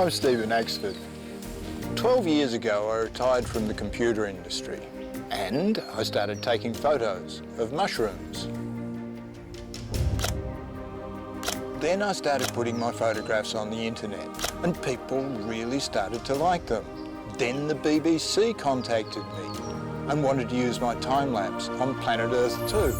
I'm Stephen Axford. 12 years ago, I retired from the computer industry and I started taking photos of mushrooms. Then I started putting my photographs on the internet and people really started to like them. Then the BBC contacted me and wanted to use my time-lapse on Planet Earth too.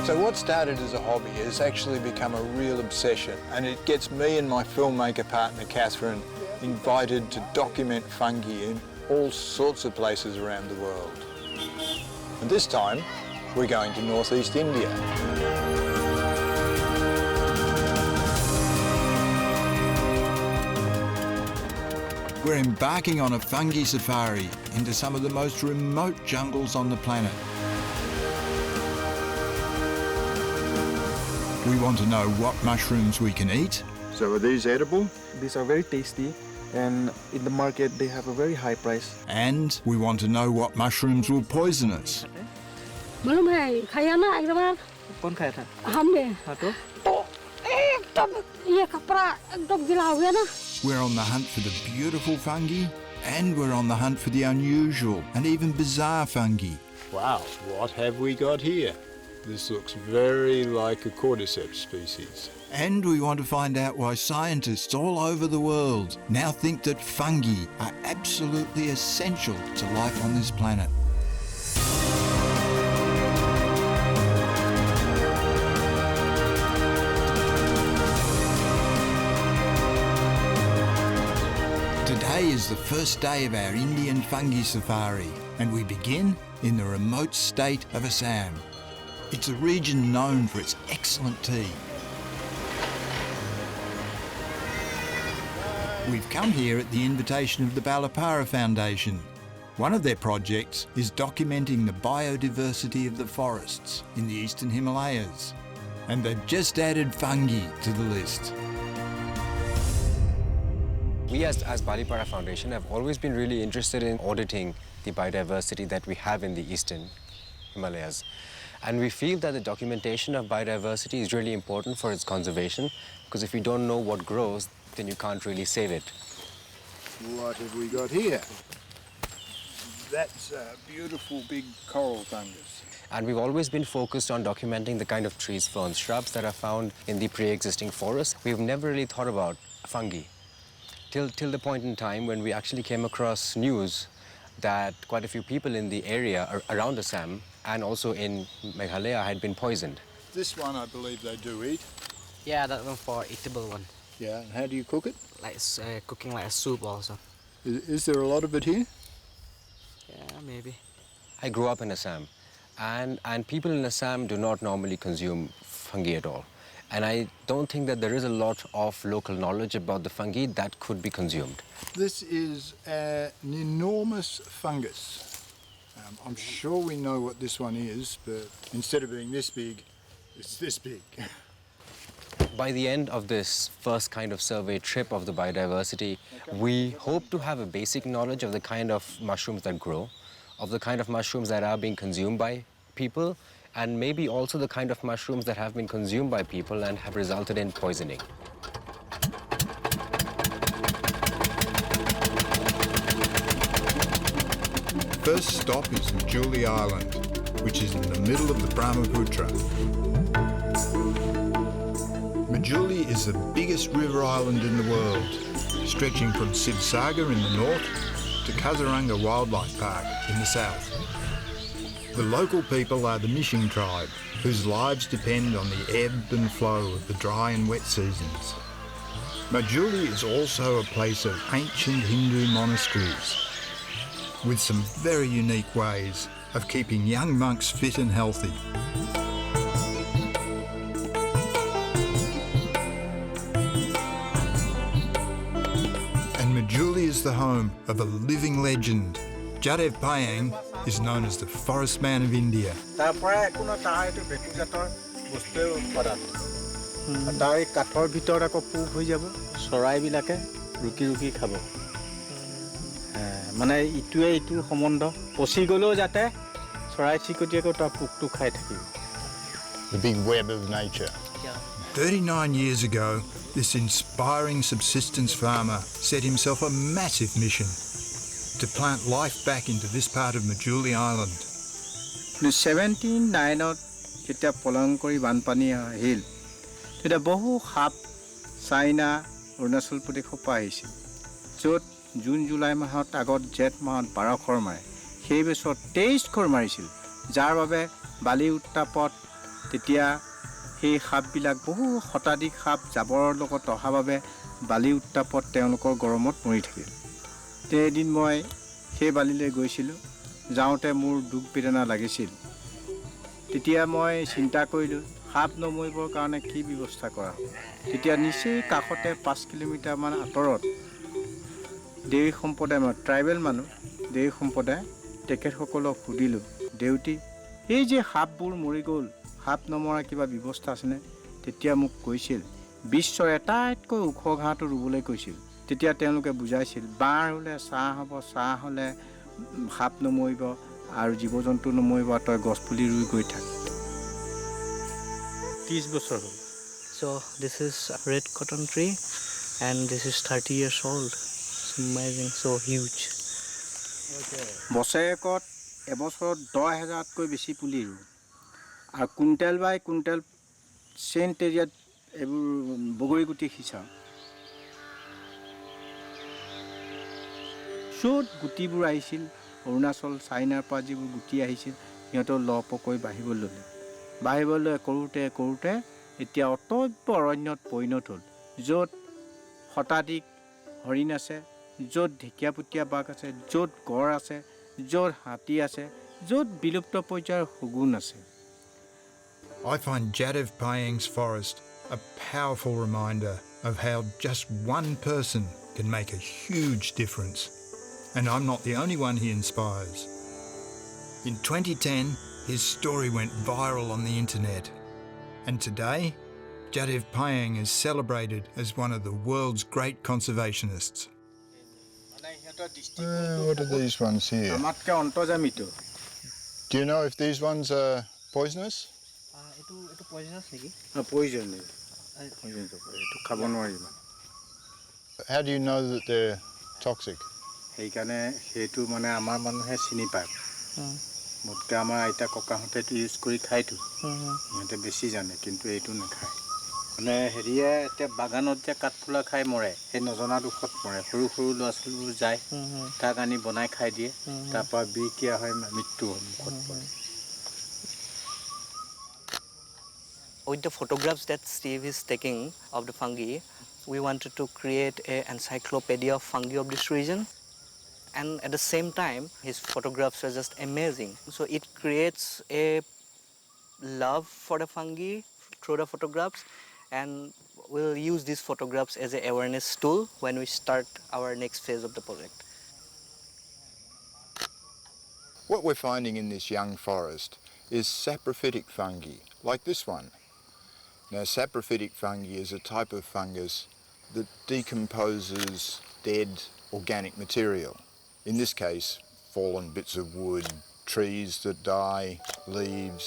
So what started as a hobby has actually become a real obsession, and it gets me and my filmmaker partner Catherine invited to document fungi in all sorts of places around the world. And this time we're going to northeast India. We're embarking on a fungi safari into some of the most remote jungles on the planet. We want to know what mushrooms we can eat. So are these edible? These are very tasty, and in the market they have a very high price. And we want to know what mushrooms will poison us. We're on the hunt for the beautiful fungi, and we're on the hunt for the unusual and even bizarre fungi. Wow, what have we got here? This looks very like a cordyceps species. And we want to find out why scientists all over the world now think that fungi are absolutely essential to life on this planet. Today is the first day of our Indian fungi safari, and we begin in the remote state of Assam. It's a region known for its excellent tea. We've come here at the invitation of the Balapara Foundation. One of their projects is documenting the biodiversity of the forests in the eastern Himalayas. And they've just added fungi to the list. We as Balapara Foundation have always been really interested in auditing the biodiversity that we have in the eastern Himalayas. And we feel that the documentation of biodiversity is really important for its conservation, because if you don't know what grows, then you can't really save it. What have we got here? That's a beautiful big coral fungus. And we've always been focused on documenting the kind of trees, ferns, shrubs that are found in the pre-existing forest. We've never really thought about fungi till the point in time when we actually came across news that quite a few people in the area around Assam and also in Meghalaya had been poisoned. This one I believe they do eat. Yeah, that one for eatable one. Yeah, and how do you cook it? Like cooking like a soup also. Is there a lot of it here? Yeah, maybe. I grew up in Assam, and people in Assam do not normally consume fungi at all. And I don't think that there is a lot of local knowledge about the fungi that could be consumed. This is an enormous fungus. I'm sure we know what this one is, but instead of being this big, it's this big. By the end of this first kind of survey trip of the biodiversity, we hope to have a basic knowledge of the kind of mushrooms that grow, of the kind of mushrooms that are being consumed by people, and maybe also the kind of mushrooms that have been consumed by people and have resulted in poisoning. First stop is Majuli Island, which is in the middle of the Brahmaputra. Majuli is the biggest river island in the world, stretching from Sibsagar in the north to Kaziranga Wildlife Park in the south. The local people are the Mishing tribe, whose lives depend on the ebb and flow of the dry and wet seasons. Majuli is also a place of ancient Hindu monasteries, with some very unique ways of keeping young monks fit and healthy. And Majuli is the home of a living legend. Jadev Payeng is known as the Forest Man of India. মানে ইটোৱে ইটোৰ সম্বন্ধ পচি গ'লেও যাতে চৰাই চিকটিয়ে তাৰ পোকটো খাই থাকিব The big web of nature. 39 years ago, this inspiring subsistence farmer set himself a massive mission to plant life back into this part of Majuli Island. 79ত যেতিয়া পলংকৰি বানপানী আহিল তেতিয়া বহু সাপ চাইনা অৰুণাচল প্ৰদেশৰ পৰা আহিছিল য'ত জুন জুলাই মাহত আগত জেঠ মাহত 12 খৰ মাৰে সেই বছৰ 23 খৰ মাৰিছিল যাৰ বাবে বালি উত্তাপত তেতিয়া সেই সাপবিলাক বহু শতাধিক সাপ জাবৰৰ লগত অহা বাবে বালি উত্তাপত তেওঁলোকৰ গৰমত মৰি থাকিল এদিন মই সেই বালিলৈ গৈছিলোঁ যাওঁতে মোৰ দুখ বেদনা লাগিছিল তেতিয়া মই চিন্তা কৰিলোঁ সাপ নমৰিবৰ কাৰণে কি ব্যৱস্থা কৰা তেতিয়া নিচেই কাষতে 5 কিলোমিটাৰ মান আঁতৰত দেউৰী সম্প্ৰদায় ট্ৰাইবেল মানুহ দেউৰী সম্প্ৰদায় তেখেতসকলক সুধিলোঁ দেউতি এই যে সাপবোৰ মৰি গ'ল সাপ নমৰা কিবা ব্যৱস্থা আছেনে তেতিয়া মোক কৈছিল বিশ্বৰ এটাইতকৈ ওখ ঘাঁহটো ৰুবলৈ কৈছিল তেতিয়া তেওঁলোকে বুজাইছিল বাঁহ হ'লে ছাঁ হ'ব ছাঁ হ'লে সাপ নমৰিব আৰু জীৱ জন্তু নমৰিব তই গছপুলি ৰুই গৈ থাক 30 বছৰ হ'ল So this is a red cotton tree and this is 30 years old. It's amazing, so huge. বছৰেকত এবছৰত 10,000তকৈ বেছি পুলি ৰুওঁ আৰু কুইণ্টেল বাই কুইণ্টেল চেণ্ট এৰিয়াত এইবোৰ বগৰী গুটি সিঁচাওঁ য'ত গুটিবোৰ আহিছিল অৰুণাচল চাইনাৰ পৰা যিবোৰ গুটি আহিছিল সিহঁতৰ লহপহকৈ বাঢ়িবলৈ কৰোঁতে এতিয়া অটব্য অৰণ্যত পৰিণত হ'ল য'ত শতাধিক হৰিণ আছে য'ত ঢেকীয়াপতীয়া বাঘ আছে য'ত গড় আছে য'ত হাতী আছে য'ত বিলুপ্ত পৰ্যায়ৰ শগুন আছে I find Jadhav Payeng's forest a powerful reminder of how just one person can make a huge difference. And I'm not the only one he inspires. In 2010, his story went viral on the internet. And today, Jadhav Payeng is celebrated as one of the world's great conservationists. What are these ones here? Do you know if these ones are poisonous? It's poisonous, Niki. Poison. How do you know that they're toxic? সেইকাৰণে সেইটো মানে আমাৰ মানুহে চিনি পায় মোতকৈ আমাৰ আইতা ককাহঁতেতো ইউজ কৰি খায়তো সিহঁতে বেছি জানে কিন্তু এইটো নাখায় মানে হেৰিয়ে এতিয়া বাগানত যে কাঠফুলা খাই মৰে সেই নজনা দুখত মৰে সৰু সৰু ল'ৰা ছোৱালীবোৰ যায় তাক আনি বনাই খাই দিয়ে তাৰপৰা বিকিয়া হয় মৃত্যু মুখত পৰে With the photographs that Steve is taking of the fungi, we wanted to create an encyclopedia of fungi of this region. And at the same time, his photographs are just amazing. So it creates a love for the fungi through the photographs, and we'll use these photographs as an awareness tool when we start our next phase of the project. What we're finding in this young forest is saprophytic fungi, like this one. Now, saprophytic fungi is a type of fungus that decomposes dead organic material. In this case, fallen bits of wood, trees that die, leaves.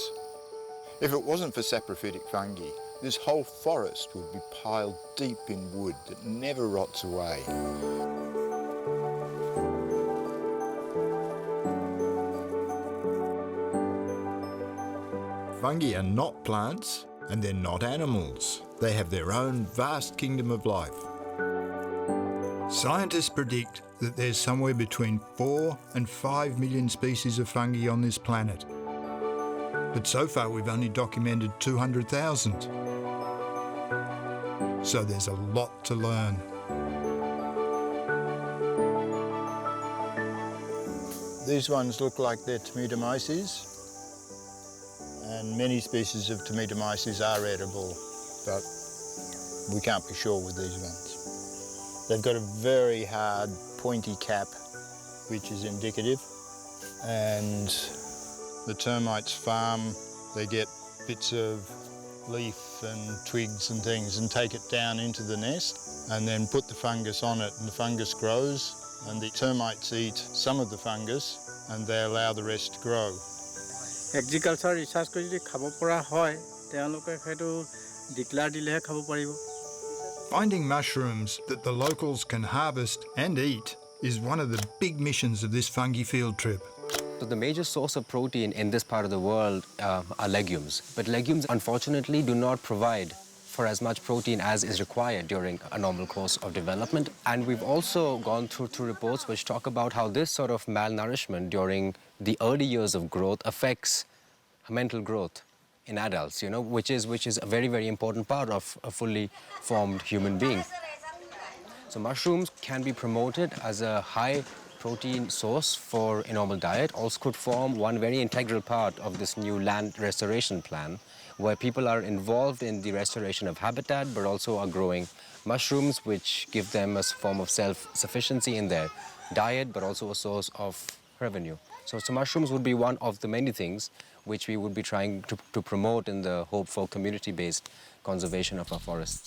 If it wasn't for saprophytic fungi, this whole forest would be piled deep in wood that never rots away. Fungi are not plants and they're not animals. They have their own vast kingdom of life. Scientists predict that there's somewhere between 4 and 5 million species of fungi on this planet. But so far we've only documented 200,000. So there's a lot to learn. These ones look like they're Tometomyces, and many species of Tometomyces are edible, but we can't be sure with these ones. They've got a very hard, pointy cap, which is indicative. And the termites farm, they get bits of leaf and twigs and things and take it down into the nest and then put the fungus on it, and the fungus grows, and the termites eat some of the fungus and they allow the rest to grow. Agriculture research কৰি যদি খাব পৰা হয় তেওঁলোকে সেইটো declare দিলেহে খাব পাৰিব। Finding mushrooms that the locals can harvest and eat is one of the big missions of this fungi field trip. So the major source of protein in this part of the world are legumes. But legumes, unfortunately, do not provide for as much protein as is required during a normal course of development. And we've also gone through two reports which talk about how this sort of malnourishment during the early years of growth affects mental growth in adults, which is a very, very important part of a fully formed human being. So mushrooms can be promoted as a high protein source for a normal diet, also could form one very integral part of this new land restoration plan, where people are involved in the restoration of habitat, but also are growing mushrooms, which give them a form of self-sufficiency in their diet, but also a source of revenue. So mushrooms would be one of the many things which we would be trying to promote in the hope for community-based conservation of our forests.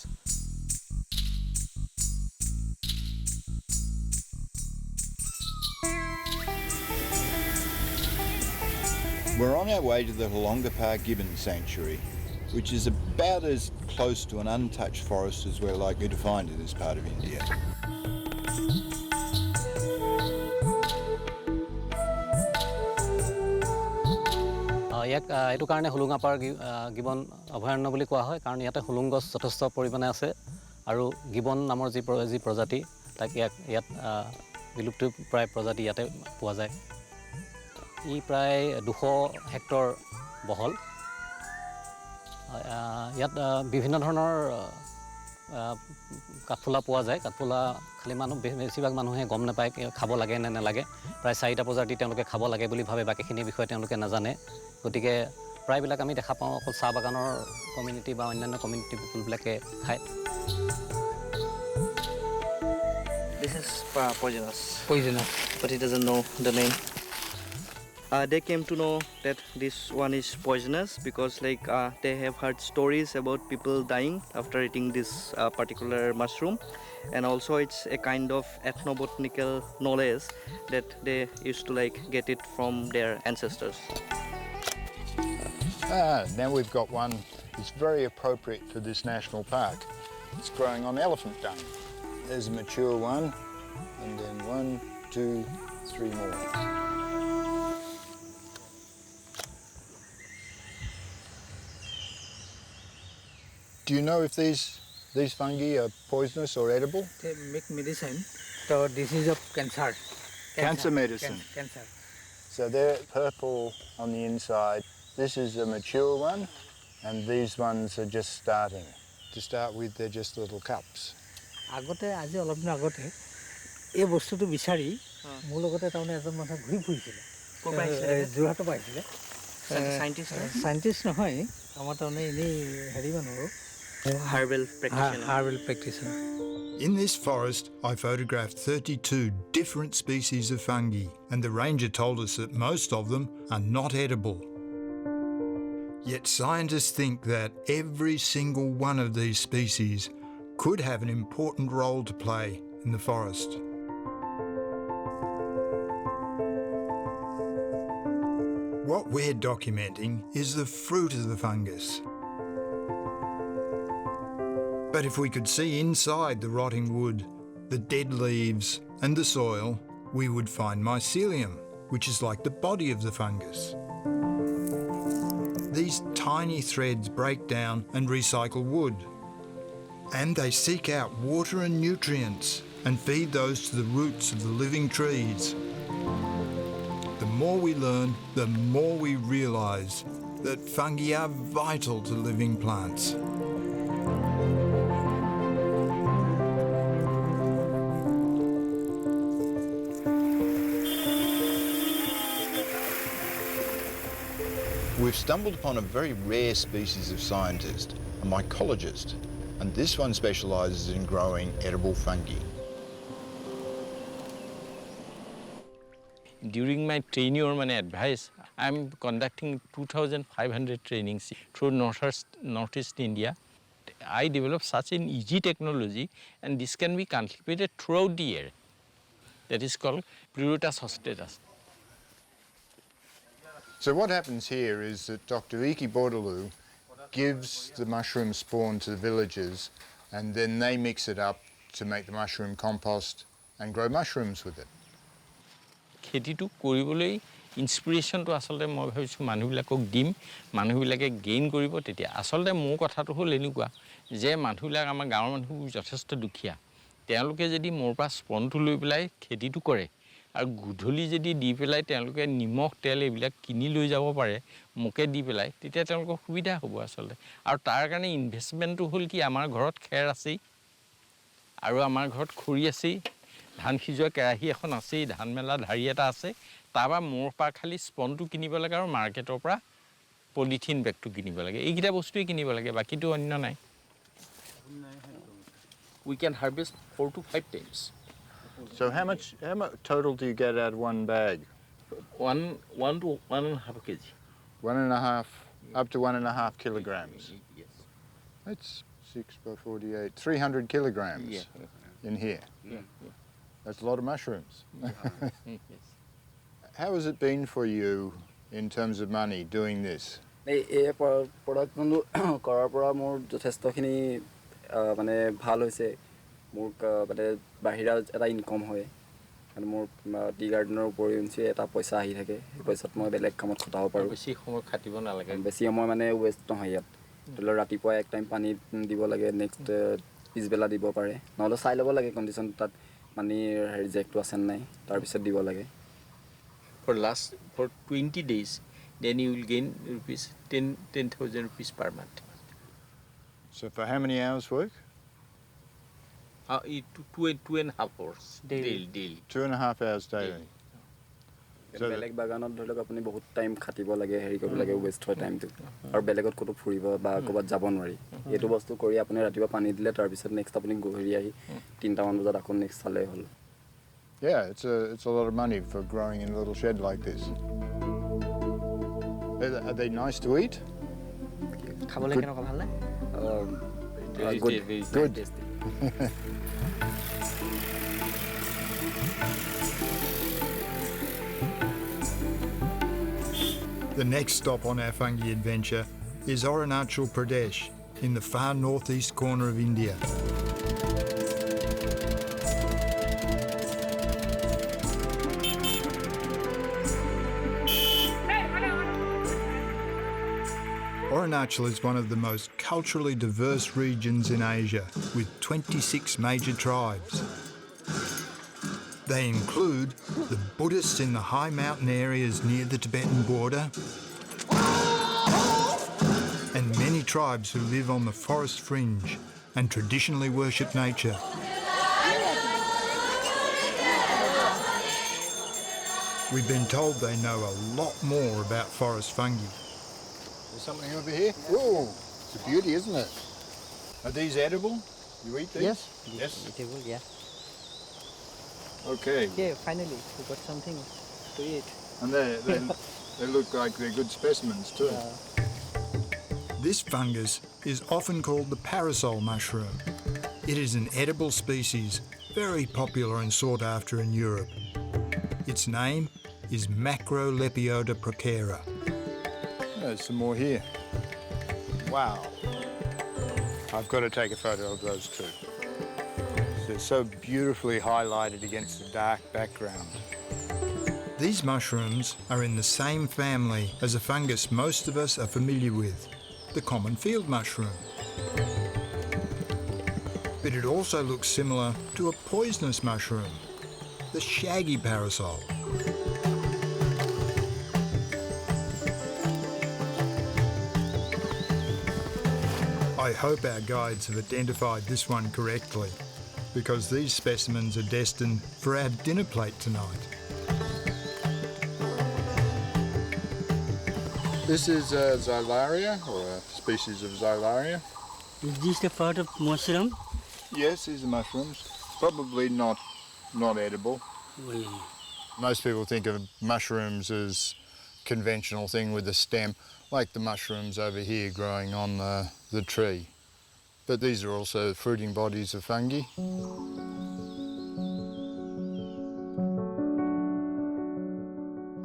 We're on our way to the Holongapar Gibbon Sanctuary, which is about as close to an untouched forest as we're likely to find in this part of India. ইয়াক এইটো কাৰণে Hollongapar gibbon অভয়াৰণ্য বুলি কোৱা হয় কাৰণ ইয়াতে হোলোং গছ যথেষ্ট পৰিমাণে আছে আৰু গিবন নামৰ যি প্ৰজাতি তাক ইয়াত বিলুপ্ত প্ৰায় প্ৰজাতি ইয়াতে পোৱা যায়। ই প্ৰায় 200 হেক্টৰ বহল। ইয়াত বিভিন্ন ধৰণৰ কাঠফুলা পোৱা যায়। কাঠফুলা খালি বেছিভাগ মানুহে গম নাপায় খাব লাগে নে নালাগে। প্ৰায় 4টা প্ৰজাতি তেওঁলোকে খাব লাগে বুলি ভাবে, বাকীখিনি বিষয়ে তেওঁলোকে নাজানে। গতিকে প্ৰায়বিলাক আমি দেখা পাওঁ অকল চাহ বাগানৰ কমিউনিটি বা অন্যান্য কমিউনিটি পিপলবিলাকে খায়। This is poisonous. Poisonous. But he doesn't know the name. They came to know that this one is poisonous because they have heard stories about people dying after eating this particular mushroom, and also it's a kind of ethnobotanical knowledge that they used to get it from their ancestors. Now we've got one that's very appropriate for this national park. It's growing on elephant dung. There's a mature one, and then 1, 2, 3 more. Do you know if these fungi are poisonous or edible? They make medicine. So this is of cancer. Cancer medicine. Cancer. So they're purple on the inside. This is a mature one, and these ones are just starting. To start with, they're just little cups. আগতে আজি অলপ দিন আগতে এই বস্তুটো বিচাৰি মোৰ লগতে তাৰমানে এজন মানুহ ঘূৰি ফুৰিছিলে। যোৰহাটৰ পৰা আহিছিলে। সাইণ্টিষ্ট নহয়, আমাৰ তাৰমানে এনেই হেৰি মানুহ Herbal practitioner. Herbal practitioner. In this forest, I photographed 32 different species of fungi, and the ranger told us that most of them are not edible. Yet scientists think that every single one of these species could have an important role to play in the forest. What we're documenting is the fruit of the fungus. But if we could see inside the rotting wood, the dead leaves and the soil, we would find mycelium, which is like the body of the fungus. These tiny threads break down and recycle wood, and they seek out water and nutrients and feed those to the roots of the living trees. The more we learn, the more we realise that fungi are vital to living plants. We've stumbled upon a very rare species of scientist, a mycologist, and this one specialises in growing edible fungi. During my tenure and advice, I'm conducting 2,500 trainings through Northeast India. I developed such an easy technology, and this can be cultivated throughout the year. That is called Pleurotus hostatus. So what happens here is that Dr. Iki Bordaloo gives the mushroom spawn to the villagers, and then they mix it up to make the mushroom compost and grow mushrooms with it. খেতিটো কৰিবলৈ ইনস্পিৰেশ্যনটো আচলতে মই ভাবিছোঁ মানুহবিলাকক দিম, মানুহবিলাকে gain কৰিব। তেতিয়া আচলতে মোৰ কথাটো হ'ল এনেকুৱা যে মানুহবিলাক আমাৰ গাঁৱৰ মানুহবোৰ যথেষ্ট দুখীয়া। তেওঁলোকে যদি মোৰ পৰা স্পনটো লৈ পেলাই খেতিটো কৰে আৰু গধূলি যদি দি পেলাই তেওঁলোকে নিমখ তেল এইবিলাক কিনি লৈ যাব পাৰে মোকে দি পেলাই, তেতিয়া তেওঁলোকৰ সুবিধা হ'ব আচলতে। আৰু তাৰ কাৰণে ইনভেষ্টমেণ্টটো হ'ল কি, আমাৰ ঘৰত খেৰ আছেই আৰু আমাৰ ঘৰত খৰি আছেই, ধান সিজোৱা কেৰাহী এখন আছেই, ধান মেলা ধাৰি এটা আছে। তাৰপৰা মোৰ পৰা খালি স্পনটো কিনিব লাগে আৰু মাৰ্কেটৰ পৰা পলিথিন বেগটো কিনিব লাগে। এইকেইটা বস্তুৱেই কিনিব লাগে, বাকীটো অন্য নাই। We can harvest 4 to 5 times. So how much total do you get out of one bag? 1 to 1.5 kg. 1.5, up to 1.5 kilograms. Yes. That's 6 by 48, 300 kilograms in here. Yeah. That's a lot of mushrooms. Yes. How has it been for you in terms of money doing this? এই প্ৰডাক্টটো কৰাৰ পৰা মোৰ যথেষ্টখিনি মানে ভাল হৈছে। মোৰ মানে বাহিৰা এটা ইনকম হয়, মানে মোৰ টি গাৰ্ডেনৰ উপৰিও এটা পইচা আহি থাকে। সেই পইচাত মই বেলেগ কামত খটাব পাৰোঁ। বেছি সময় খাটিব নালাগে, বেছি সময় মানে ৱেষ্ট নহয় ইয়াত। ধৰি লওক ৰাতিপুৱা এক টাইম পানী দিব লাগে, নেক্সট পিছবেলা দিব পাৰে, নহ'লে চাই ল'ব লাগে কণ্ডিশ্যন তাত পানীৰ জেকটো আছে নাই, তাৰপিছত দিব লাগে। for 20 days, then you will gain rupees 10,000 rupees per month. So for how many hours work? 2.5 hours daily. 2.5 hours daily. বেলেগ বাগানত ধৰি লওক আপুনি বহুত টাইম খাটিব লাগে, হেৰি কৰিব লাগে, ৱেষ্ট হয় টাইমটো, আৰু বেলেগত ক'তো ফুৰিব বা ক'ৰবাত যাব নোৱাৰি। এইটো বস্তু কৰি আপুনি ৰাতিপুৱা পানী দিলে, তাৰপিছত নেক্সট আপুনি ঘূৰি আহি 3টামান বজাত আকৌ নেক্সট চালে হ'ল। Yeah, it's a lot of money for growing in a little shed like this. Are they nice to eat? খাবলৈ কেনেকুৱা ভাল লাগে? Good. The next stop on our fungi adventure is Arunachal, Pradesh, in the far northeast corner of India. Arunachal is one of the most culturally diverse regions in Asia, with 26 major tribes. They include the Buddhists in the high mountain areas near the Tibetan border, and many tribes who live on the forest fringe and traditionally worship nature. We've been told they know a lot more about forest fungi. There's something over here. Oh, it's a beauty, isn't it? Are these edible? You eat these? Yes. Eatable, yeah. Okay. Okay, finally, we got something to eat. And they look like they're good specimens too. This fungus is often called the parasol mushroom. It is an edible species, very popular and sought after in Europe. Its name is Macrolepiota procera. There's some more here. Wow. I've got to take a photo of those too. They're so beautifully highlighted against the dark background. These mushrooms are in the same family as a fungus most of us are familiar with, the common field mushroom. But it also looks similar to a poisonous mushroom, the shaggy parasol. I hope our guides have identified this one correctly, because these specimens are destined for our dinner plate tonight. This is Xylaria, or a species of Xylaria. Is this the part of mushroom? Yes, these are mushrooms. Probably not edible. Most people think of mushrooms as conventional thing with a stem, like the mushrooms over here growing on the tree. But these are also fruiting bodies of fungi.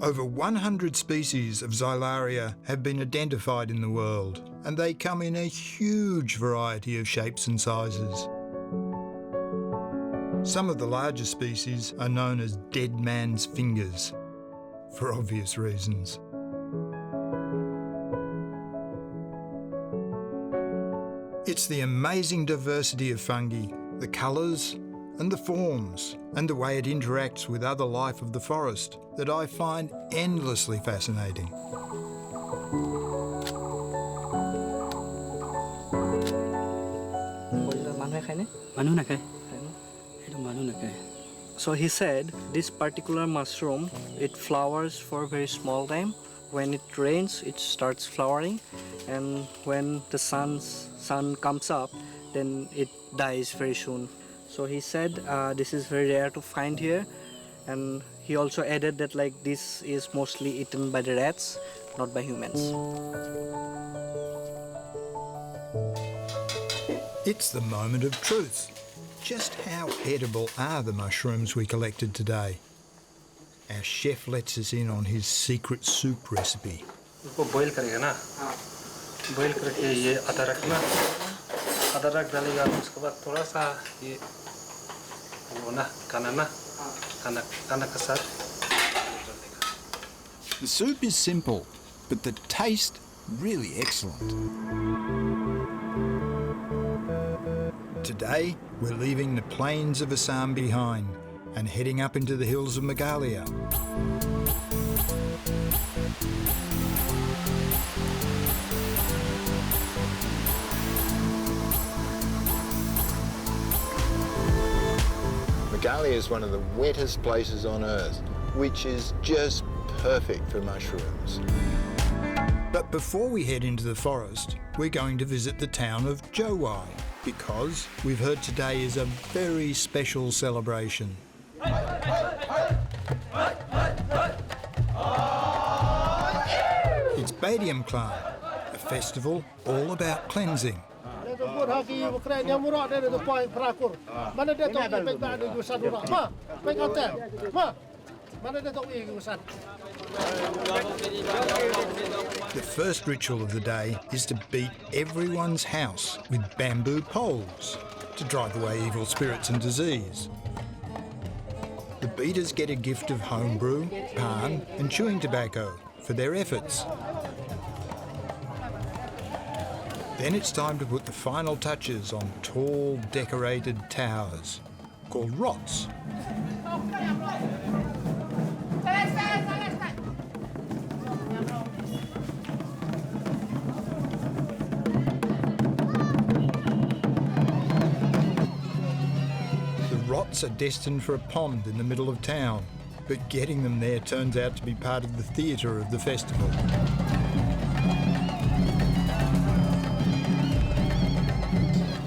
Over 100 species of Xylaria have been identified in the world, and they come in a huge variety of shapes and sizes. Some of the larger species are known as dead man's fingers, for obvious reasons. It's the amazing diversity of fungi, the colours and the forms, and the way it interacts with other life of the forest that I find endlessly fascinating. So he said this particular mushroom, it flowers for a very small time. When it rains, it starts flowering, and when the sun comes up, then it dies very soon. So he said this is very rare to find here, and he also added that like this is mostly eaten by the rats, not by humans. It's the moment of truth. Just how edible are the mushrooms we collected today? Our chef lets us in on his secret soup recipe. इसको boil करेगा ना boil करके ये आधा रखना आधा रख डालेगा उसके बाद थोड़ा सा ये वो ना काना के साथ The soup is simple, but the taste really excellent. Today, we're leaving the plains of Assam behind and heading up into the hills of Meghalaya. Meghalaya is one of the wettest places on earth, which is just perfect for mushrooms. But before we head into the forest, we're going to visit the town of Jowai, because we've heard today is a very special celebration. It's Badiam Klan, a festival all about cleansing. The first ritual of the day is to beat everyone's house with bamboo poles to drive away evil spirits and disease. The beaters get a gift of homebrew, pan and chewing tobacco for their efforts. Then it's time to put the final touches on tall decorated towers called rots. Rots are destined for a pond in the middle of town, but getting them there turns out to be part of the theatre of the festival.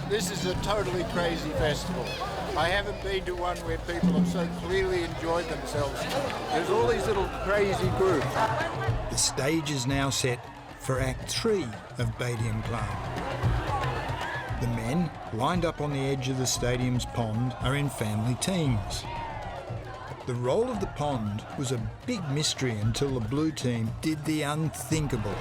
This is a totally crazy festival. I haven't been to one where people have so clearly enjoyed themselves. There's all these little crazy groups. The stage is now set for Act 3 of Badiam Klan. The men, lined up on the edge of the stadium's pond, are in family teams. The role of the pond was a big mystery until the blue team did the unthinkable.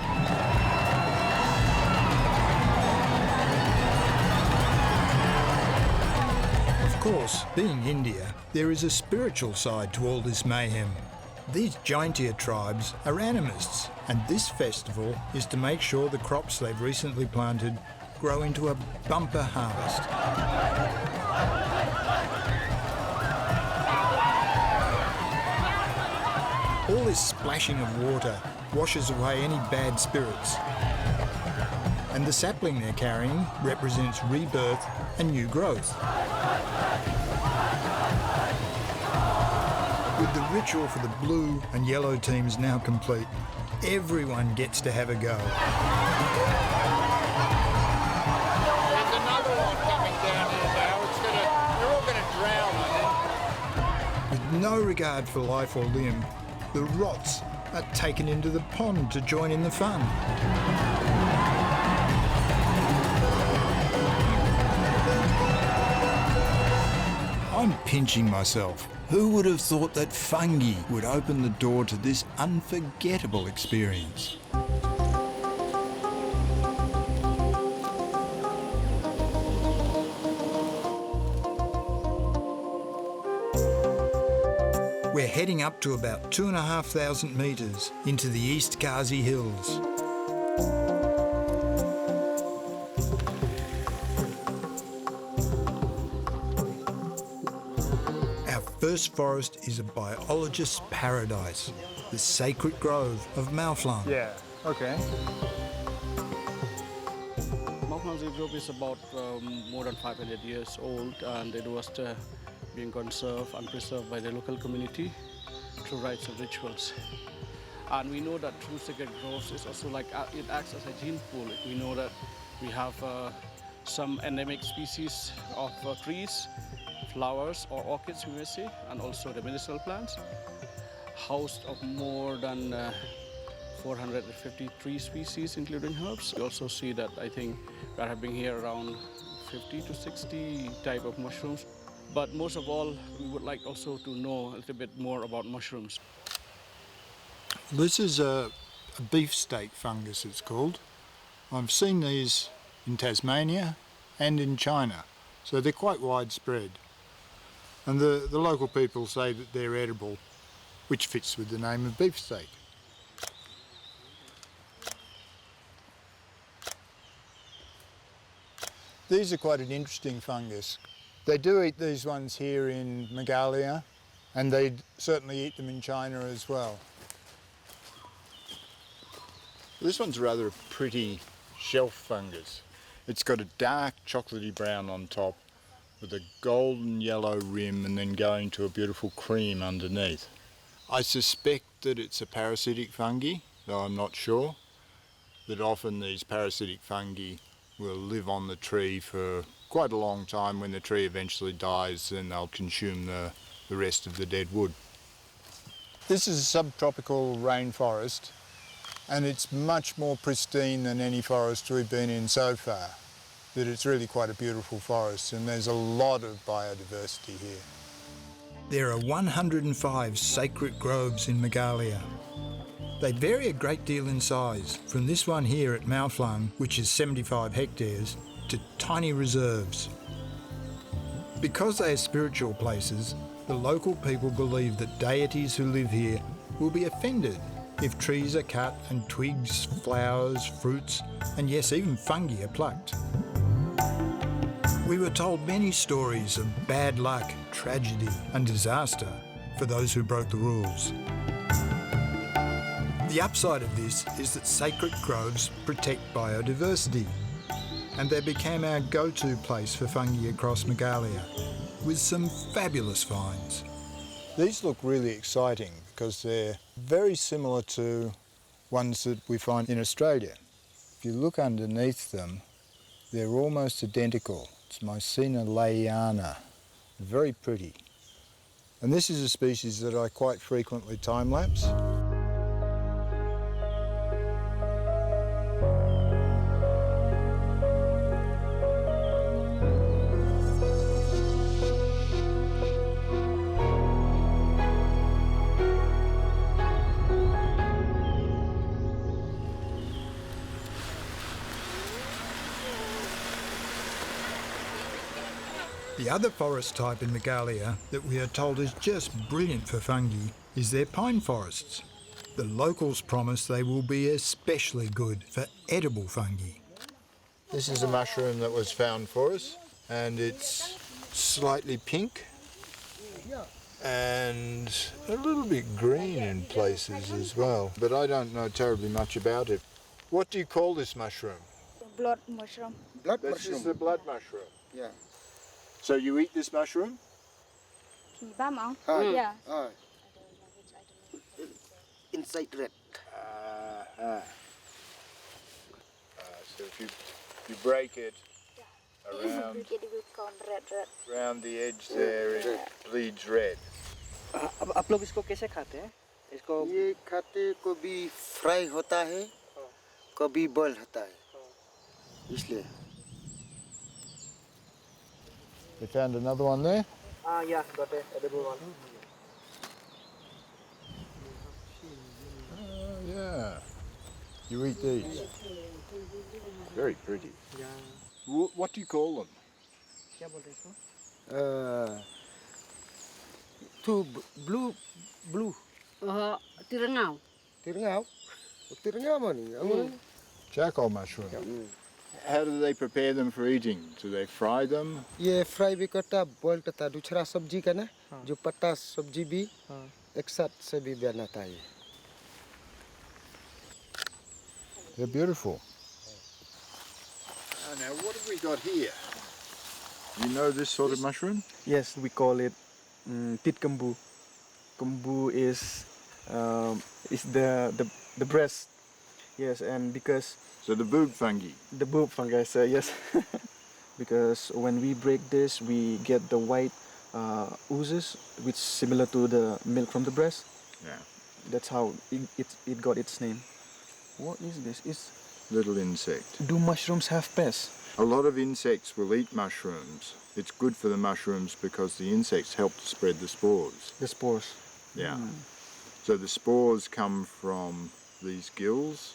Of course, being India, there is a spiritual side to all this mayhem. These Jaintia tribes are animists, and this festival is to make sure the crops they've recently planted grow into a bumper harvest. All this splashing of water washes away any bad spirits, and the sapling they're carrying represents rebirth and new growth. With the ritual for the blue and yellow teams now complete, everyone gets to have a go. With no regard for life or limb, the rots are taken into the pond to join in the fun. I'm pinching myself. Who would have thought that fungi would open the door to this unforgettable experience? We're heading up to about 2,500 metres into the East Khazi Hills. Our first forest is a biologist's paradise, the sacred grove of Malflang. Yeah, okay. Malflang grove is about more than 500 years old, and it was being conserved and preserved by the local community through rites and rituals. And we know that through sacred groves, it's also like it acts as a gene pool. We know that we have some endemic species of trees, flowers or orchids, we may say, and also the medicinal plants, housed of more than 450 tree species, including herbs. We also see that I think there have been here around 50 to 60 type of mushrooms. But most of all, we would like also to know a little bit more about mushrooms. This is a beefsteak fungus, it's called. I've seen these in Tasmania and in China, so they're quite widespread. And the local people say that they're edible, which fits with the name of beefsteak. These are quite an interesting fungus. They do eat these ones here in Meghalaya, and they certainly eat them in China as well. This one's rather a pretty shelf fungus. It's got a dark chocolatey brown on top with a golden yellow rim and then going to a beautiful cream underneath. I suspect that it's a parasitic fungi, though I'm not sure, that often these parasitic fungi will live on the tree for quite a long time. When the tree eventually dies, then they'll consume the rest of the dead wood. This is a subtropical rainforest, and it's much more pristine than any forest we've been in so far. That it's really quite a beautiful forest, and there's a lot of biodiversity here. There are 105 sacred groves in Meghalaya. They vary a great deal in size, from this one here at Malflang, which is 75 hectares, to tiny reserves. Because they are spiritual places, the local people believe that deities who live here will be offended if trees are cut and twigs, flowers, fruits, and yes, even fungi are plucked. We were told many stories of bad luck, tragedy and disaster for those who broke the rules. The upside of this is that sacred groves protect biodiversity, and they became our go-to place for fungi across Meghalaya, with some fabulous finds. These look really exciting because they're very similar to ones that we find in Australia. If you look underneath them, they're almost identical. It's Mycena layana, very pretty. And this is a species that I quite frequently time-lapse. The other forest type in Meghalaya that we are told is just brilliant for fungi is their pine forests. The locals promise they will be especially good for edible fungi. This is a mushroom that was found for us, and it's slightly pink and a little bit green in places as well, but I don't know terribly much about it. What do you call this mushroom? Blood mushroom. Blood mushroom. This is the blood mushroom. Yeah. So you eat this mushroom? Yeah. Inside red. So if you break it around, It will come red. around the edge there, it bleeds red. आप लोग इसको कैसे खाते हैं? इसको ये खाते कभी फ्राई होता है, कभी बॉयल होता है, इसलिए. You found another one there? Yeah, got an edible one. Yeah. You eat these? Very pretty. Yeah. What do you call them? क्या बोलते हैं इसको? Two blue. Tirangau. Tirangau mana? Charcoal mushroom. How do they prepare them for eating? Do they fry them? ये fry भी करता boil करता दूसरा सब्जी का ना जो पत्ता सब्जी भी एक साथ से भी बनाता है. They're beautiful. Now, what have we got here? You know this sort of mushroom? Yes, we call it tit kambu. Kambu is the breast. Yes, and because So the boob fungi. the boob fungi, yes, because when we break this, we get the white oozes, which is similar to the milk from the breast. Yeah. That's how it got its name. What is this? It's Little insect. do mushrooms have pests? A lot of insects will eat mushrooms. It's good for the mushrooms because the insects help to spread the spores. The spores. Yeah. So the spores come from these gills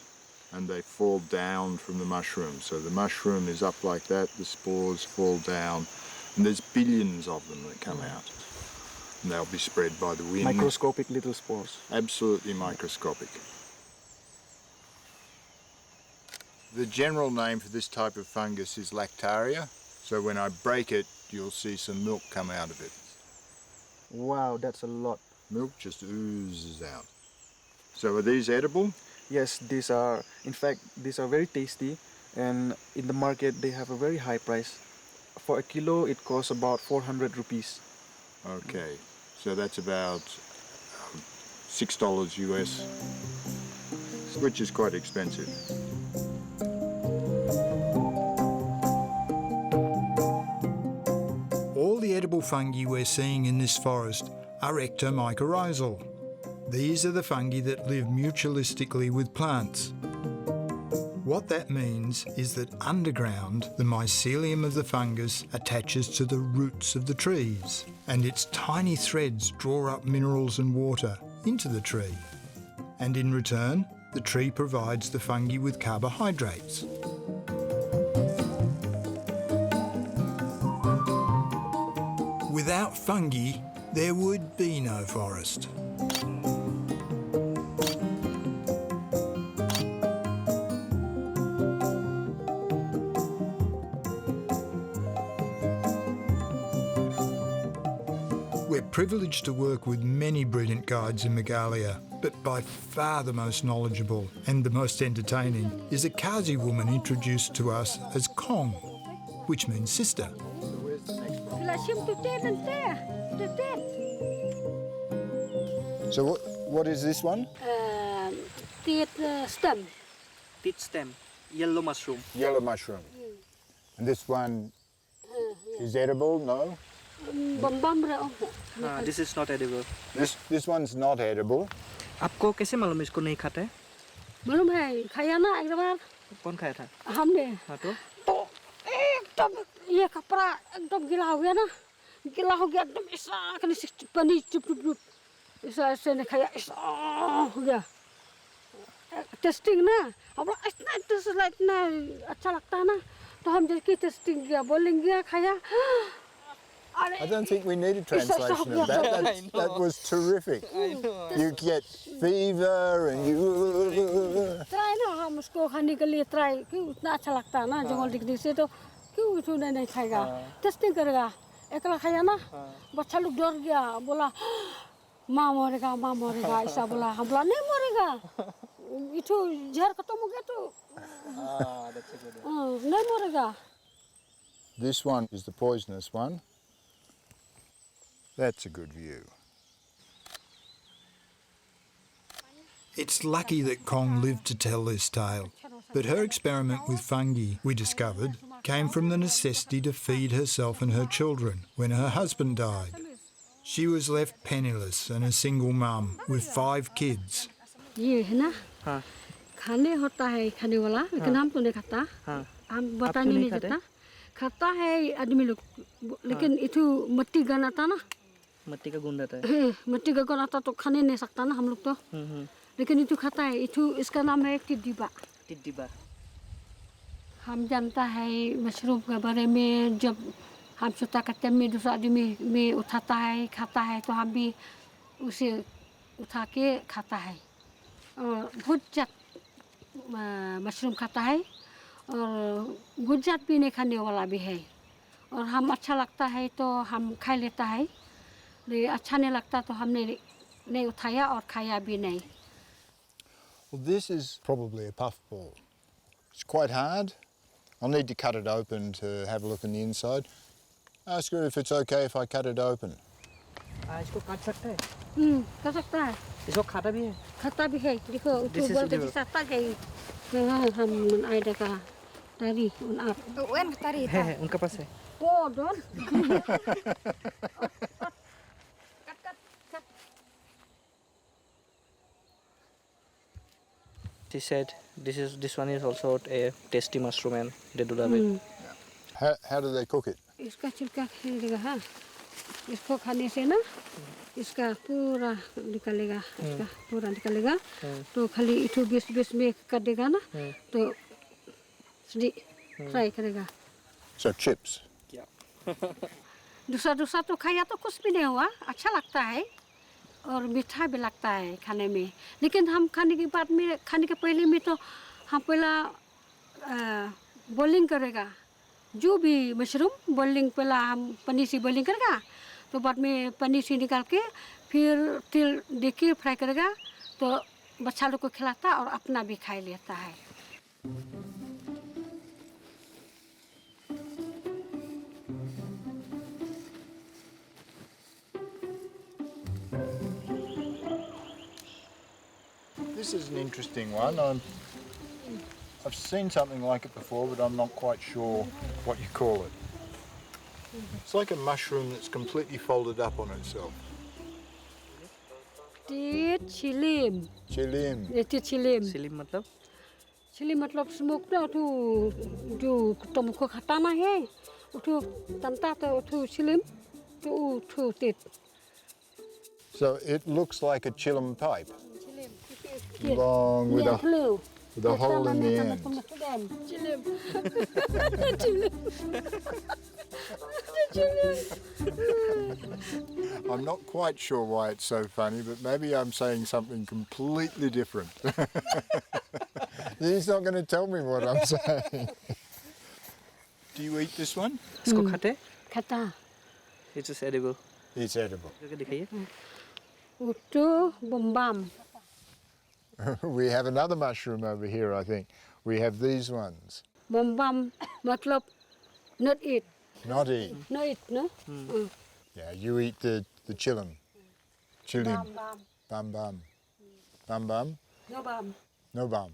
and they fall down from the mushroom. So the mushroom is up like that, the spores fall down, and there's billions of them that come out. And they'll be spread by the wind. Microscopic little spores. Absolutely microscopic. The general name for this type of fungus is lactaria. So when I break it, you'll see some milk come out of it. Wow, that's a lot. Milk just oozes out. So are these edible? Yes, these are, in fact, these are very tasty, and in the market they have a very high price. For a kilo, it costs about 400 rupees. Okay, so that's about $6 US, which is quite expensive. All the edible fungi we're seeing in this forest are ectomycorrhizal. These are the fungi that live mutualistically with plants. What that means is that underground, the mycelium of the fungus attaches to the roots of the trees, and its tiny threads draw up minerals and water into the tree. And in return, the tree provides the fungi with carbohydrates. Without fungi, there would be no forest. We're privileged to work with many brilliant guides in Meghalaya, but by far the most knowledgeable and the most entertaining is a Kazi woman introduced to us as Kong, which means sister. So what is this one? Tit stem. Tit stem, yellow mushroom. Yellow mushroom. And this one is edible? No? This is not edible. This one's not edible. आपको कैसे मालूम इसको नहीं खाते? मालूम है खाया ना एक बार कौन खाया था? हमने हाँ तो एकदम ये कपड़ा एकदम गीला हो गया ना गीला हो गया एकदम ऐसा कहीं से पानी चुप चुप चुप ऐसा ऐसे नहीं खाया ऐसा हो गया टेस्टिंग ना हम लोग इतना अच्छा लगता है ना तो हम जैसे टेस्टिंग किया बोलेंगे खाया I don't think we need a translation of that. That was terrific. You get fever and you... Try ना हम उसको खाने के लिए try क्यों इतना अच्छा लगता है ना जंगल दिखने से तो क्यों उसको नहीं खाएगा टेस्टिंग करेगा एकला खाया ना बच्चा लोग डर गया बोला माँ मरेगा ऐसा बोला हम बोला नहीं मरेगा इठो जहर खत्म हो गया तो नहीं मरेगा. This one is the poisonous one. That's a good view. It's lucky that Kong lived to tell this tale, but her experiment with fungi, we discovered, came from the necessity to feed herself and her children when her husband died. She was left penniless and a single mum with 5 kids. ये है ना खाने होता है खाने वाला लेकिन हम तो नहीं खाता हम बताने नहीं देता खाता है आदमी लोग लेकिन इधर मट्टी गन आता ना मट्टी का गुण आता है मट्टी का गुण आता तो खाने नहीं सकता ना हम लोग तो लेकिन itu खाता है itu इसका नाम है टिड्डीबा टिड्डीबा हम जानता है मशरूम के बारे में जब हम सोता करते में दूसरा आदमी में उठाता है खाता है तो हम भी उसे उठा के खाता है और बहुत जात मशरूम खाता है और बहुत जात भी नहीं खाने वाला भी है और हम अच्छा लगता है तो हम खा लेता है लेकिन अच्छा नहीं लगता तो हमने नहीं उठाया और खाया भी नहीं Well, this is probably a puffball. It's quite hard. I'll need to cut it open to have a look in the inside. Ask her if it's okay if I cut it open. इसको काट सकता है कर सकता है इसको खाता भी है देखो ऊपर के सकता है हम आई देखा तारी उन आप UN tari है उनका पास है ओ done She said this one is also a tasty mushroom and they do love it. How do they cook it? इसका छिलका खींचेगा हाँ इसको खाने से ना इसका पूरा निकलेगा इसका पूरा निकलेगा तो खाली इठो बीच में कर देगा ना तो फ्राई करेगा So chips. दूसरा तो खाया तो कुछ भी नहीं हुआ अच्छा लगता है और मीठा भी लगता है खाने में लेकिन हम खाने के बाद में खाने के पहले में तो हम पहला बॉइलिंग करेगा जो भी मशरूम बॉइलिंग पहला हम पनीर से बॉइलिंग करेगा तो बाद में पनीर से निकाल के फिर तेल देके फ्राई करेगा तो बच्चा लोग को खिलाता और अपना भी खा लेता है This is an interesting one. I've seen something like it before, but I'm not quite sure what you call it. It's like a mushroom that's completely folded up on itself. चिलिम सिलिम मतलब चिली मतलब स्मोक ना तो जो तुमको खाता ना है तो तंता तो चिलिम तो तेत So it looks like a chillum pipe, long with a hole in the end. I'm not quite sure why it's so funny, but maybe I'm saying something completely different. He's not going to tell me what I'm saying. Do you eat this one? इसको खाते खाता It's just edible. It's edible. दिखाइए Utu bombam. We have another mushroom over here, I think. We have these ones. Bombam matlab not eat. Not eat. No eat, no? Yeah, you eat the chillum. Chillim. Bam Bum. Bum bum. no bam. No bum.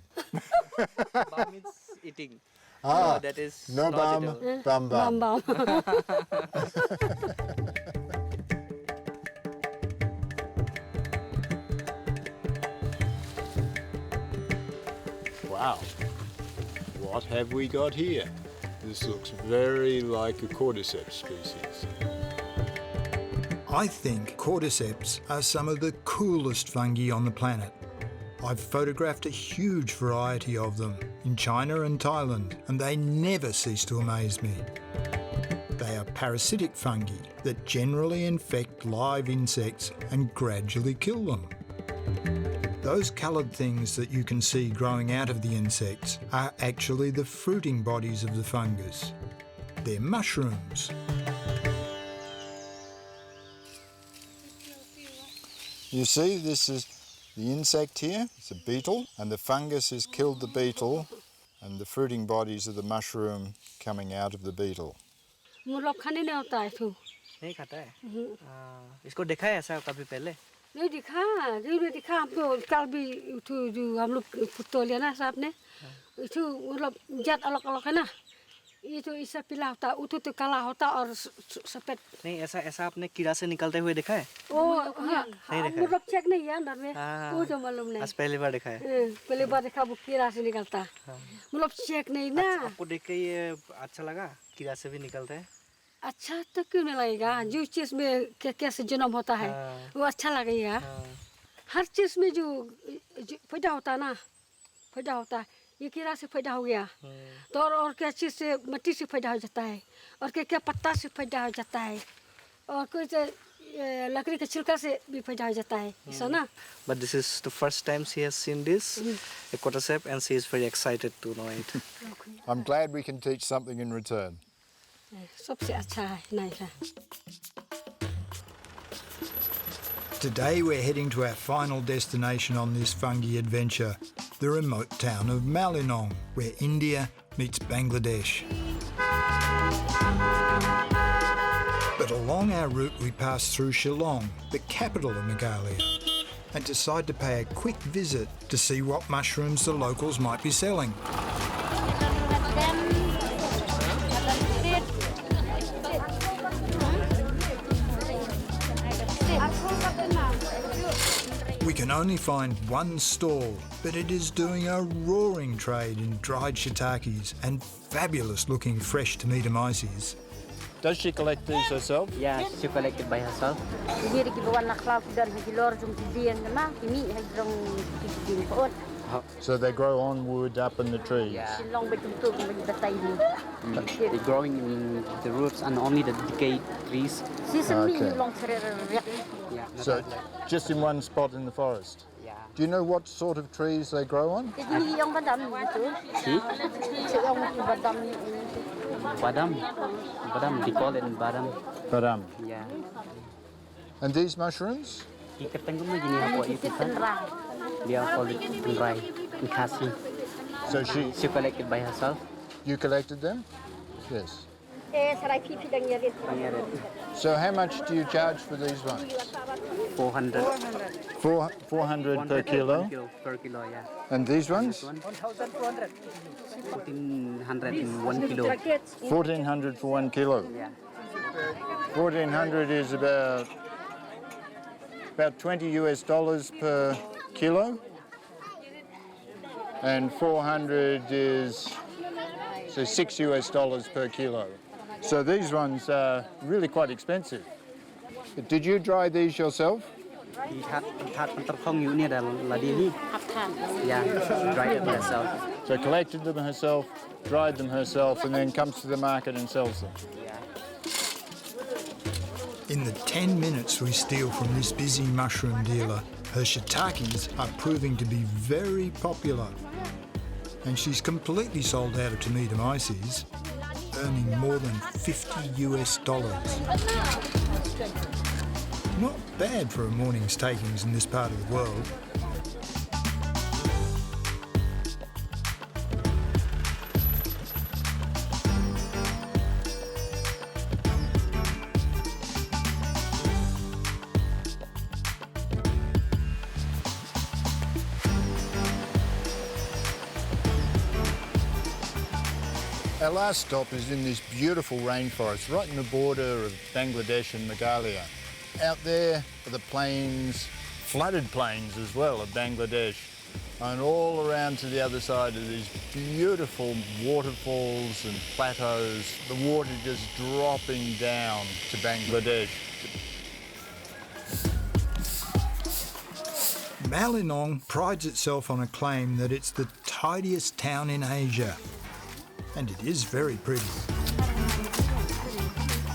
Bum means eating. Ah, No, that is no not bum, edible. bum bum. Bam. Wow. What have we got here? This looks very like a cordyceps species. I think cordyceps are some of the coolest fungi on the planet. I've photographed a huge variety of them in China and Thailand, and they never cease to amaze me. They are parasitic fungi that generally infect live insects and gradually kill them. Those coloured things that you can see growing out of the insects are actually the fruiting bodies of the fungus. They're mushrooms. You see, this is the insect here. It's a beetle, and the fungus has killed the beetle, and the fruiting bodies of the mushroom coming out of the beetle. नहीं खाता है इसको देखा है ऐसा कभी पहले नहीं दिखा हम तो कल भी जो हम लोग फोटो लिया ना साहब ने इधर मतलब जात अलग है ना ये तो इससे पीला होता उधर तो काला होता और सफेद नहीं ऐसा आपने कीड़ा से निकलते हुए देखा है ओ हाँ मतलब चेक नहीं है अंदर में वो तो मालूम नहीं आज पहली बार देखा है पहली बार देखा वो कीड़ा से निकलता मतलब चेक नहीं ना आपको देख के ये अच्छा लगा कीड़ा से भी निकलता है अच्छा तो क्यों नहीं लगेगा जो चीज में कैसे जन्म होता है वो अच्छा लगेगा हर चीज में जो पैदा होता है ना, पैदा होता है, ये कीड़ा से पैदा हो गया तो और क्या चीज से मिट्टी से पैदा हो जाता है और क्या क्या पत्ता से पैदा हो जाता है और कुछ लकड़ी के छिलका से भी पैदा हो जाता है ऐसा ना. But this is the first time she has seen this, a cordyceps, and she is very excited to know it. I'm glad we can teach something in return. सबसे अच्छा है नहीं है. Today we're heading to our final destination on this fungi adventure, the remote town of Malinong, where India meets Bangladesh. But along our route we pass through Shillong, the capital of Meghalaya, and decide to pay a quick visit to see what mushrooms the locals might be selling. We can only find one stall, but it is doing a roaring trade in dried shiitakes and fabulous looking fresh Panaeolus. Does she collect these herself? Yeah, she collected by herself. So they grow on wood up in the trees? Yeah. They're growing in the roots and only the decayed trees. Okay. Yeah. So just in one spot in the forest? Yeah. Do you know what sort of trees they grow on? Badam. Badam, they call it badam. Badam. Yeah. And these mushrooms? They are called dry in Kasi. So She collected by herself. you collected them? Yes. So how much do you charge for these ones? 400. 400 per kilo? Per kilo, yeah. And these ones? 1400 in 1 kilo. 1400 for 1 kilo. Yeah. 1400 is about $20 per kilo. And 400 is so $6 per kilo. So these ones are really quite expensive. Did you dry these yourself? Yeah, dried it herself. So collected them herself, dried them herself, and then comes to the market and sells them. In the 10 minutes we steal from this busy mushroom dealer, her shiitakes are proving to be very popular. And she's completely sold out of Panaeolus, earning more than $50. Not bad for a morning's takings in this part of the world. Our last stop is in this beautiful rainforest, right in the border of Bangladesh and Meghalaya. Out there are the plains, flooded plains as well, of Bangladesh. And all around to the other side are these beautiful waterfalls and plateaus, the water just dropping down to Bangladesh. Malinong prides itself on a claim that it's the tidiest town in Asia. And it is very pretty.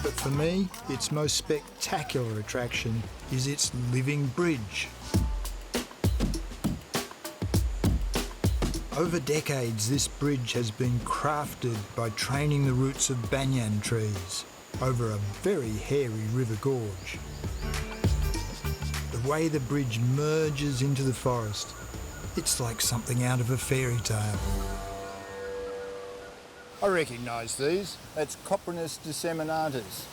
But for me, its most spectacular attraction is its living bridge. Over decades, this bridge has been crafted by training the roots of banyan trees over a very hairy river gorge. The way the bridge merges into the forest, it's like something out of a fairy tale. I recognise these. That's Coprinus disseminatus.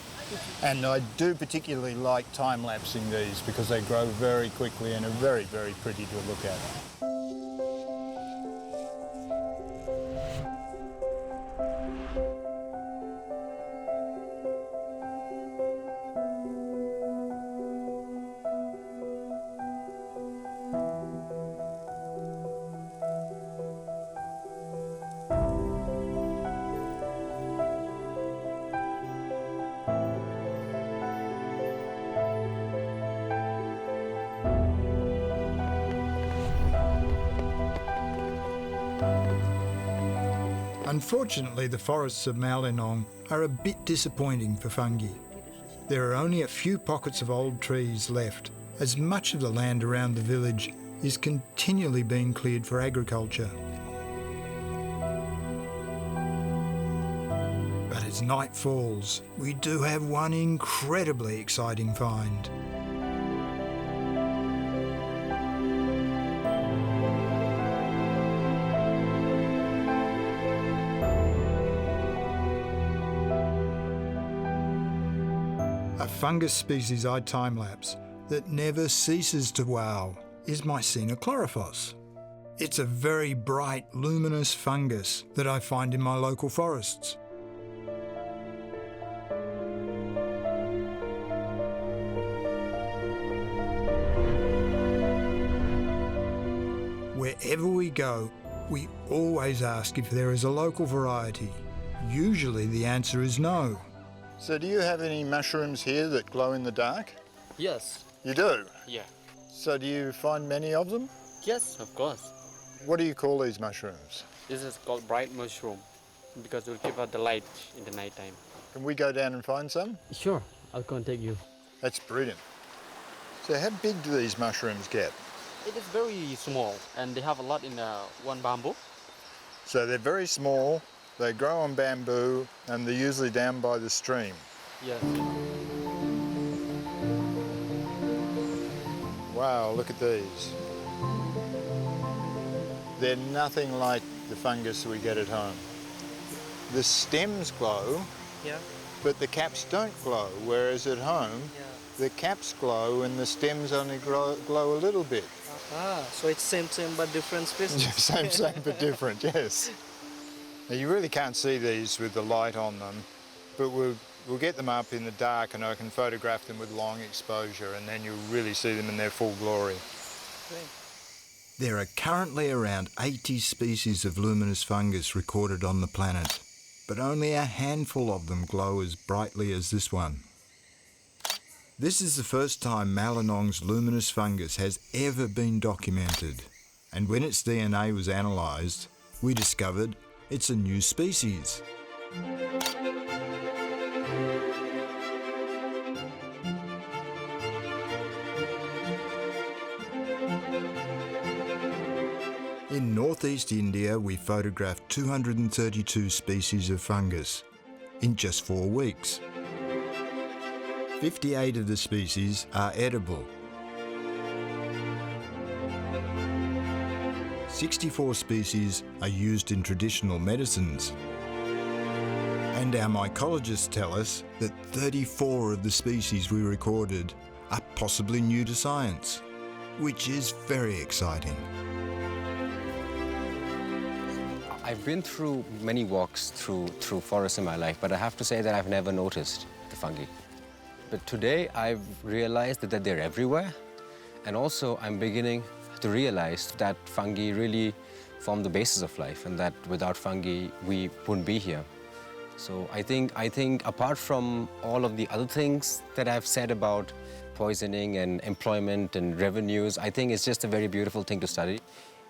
And I do particularly like time-lapsing these because they grow very quickly and are very, very pretty to look at. Unfortunately, the forests of Malinong are a bit disappointing for fungi. There are only a few pockets of old trees left, as much of the land around the village is continually being cleared for agriculture. But as night falls, we do have one incredibly exciting find. A fungus species I time-lapse that never ceases to wow is Mycenochlorophyos. It's a very bright, luminous fungus that I find in my local forests. Wherever we go, we always ask if there is a local variety. Usually the answer is no. So do you have any mushrooms here that glow in the dark? Yes. You do? Yeah. So do you find many of them? Yes, of course. What do you call these mushrooms? This is called bright mushroom because it will keep out the light in the night time. Can we go down and find some? Sure, I'll contact you. That's brilliant. So how big do these mushrooms get? It is very small and they have a lot in one bamboo. So they're very small, they grow on bamboo, and they're usually down by the stream. Yes. Wow, look at these. They're nothing like the fungus we get at home. The stems glow, but the caps don't glow, whereas at home, the caps glow and the stems only glow a little bit. Ah, so it's same but different species. Same but different, yes. Now you really can't see these with the light on them, but we'll get them up in the dark and I can photograph them with long exposure and then you'll really see them in their full glory. Great. There are currently around 80 species of luminous fungus recorded on the planet, but only a handful of them glow as brightly as this one. This is the first time Malinong's luminous fungus has ever been documented, and when its DNA was analysed, we discovered it's a new species. In northeast India, we photographed 232 species of fungus in just 4 weeks. 58 of the species are edible. 64 species are used in traditional medicines. And our mycologists tell us that 34 of the species we recorded are possibly new to science, which is very exciting. I've been through many walks through forests in my life, but I have to say that I've never noticed the fungi. But today I've realized that they're everywhere, and also I'm beginning to realize that fungi really form the basis of life, and that without fungi we wouldn't be here. So I think apart from all of the other things that I've said about poisoning and employment and revenues, I think it's just a very beautiful thing to study,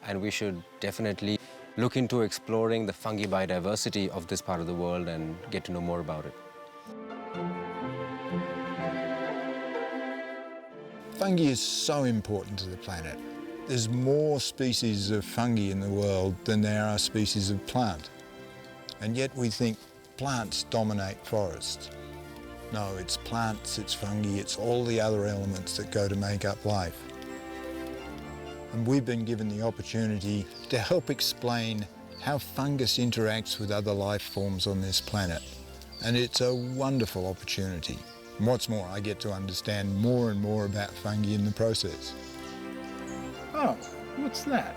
and we should definitely look into exploring the fungi biodiversity of this part of the world and get to know more about it. Fungi is so important to the planet. There's more species of fungi in the world than there are species of plant. And yet we think plants dominate forests. No, it's plants, it's fungi, it's all the other elements that go to make up life. And we've been given the opportunity to help explain how fungus interacts with other life forms on this planet. And it's a wonderful opportunity. And what's more, I get to understand more and more about fungi in the process. Oh, what's that?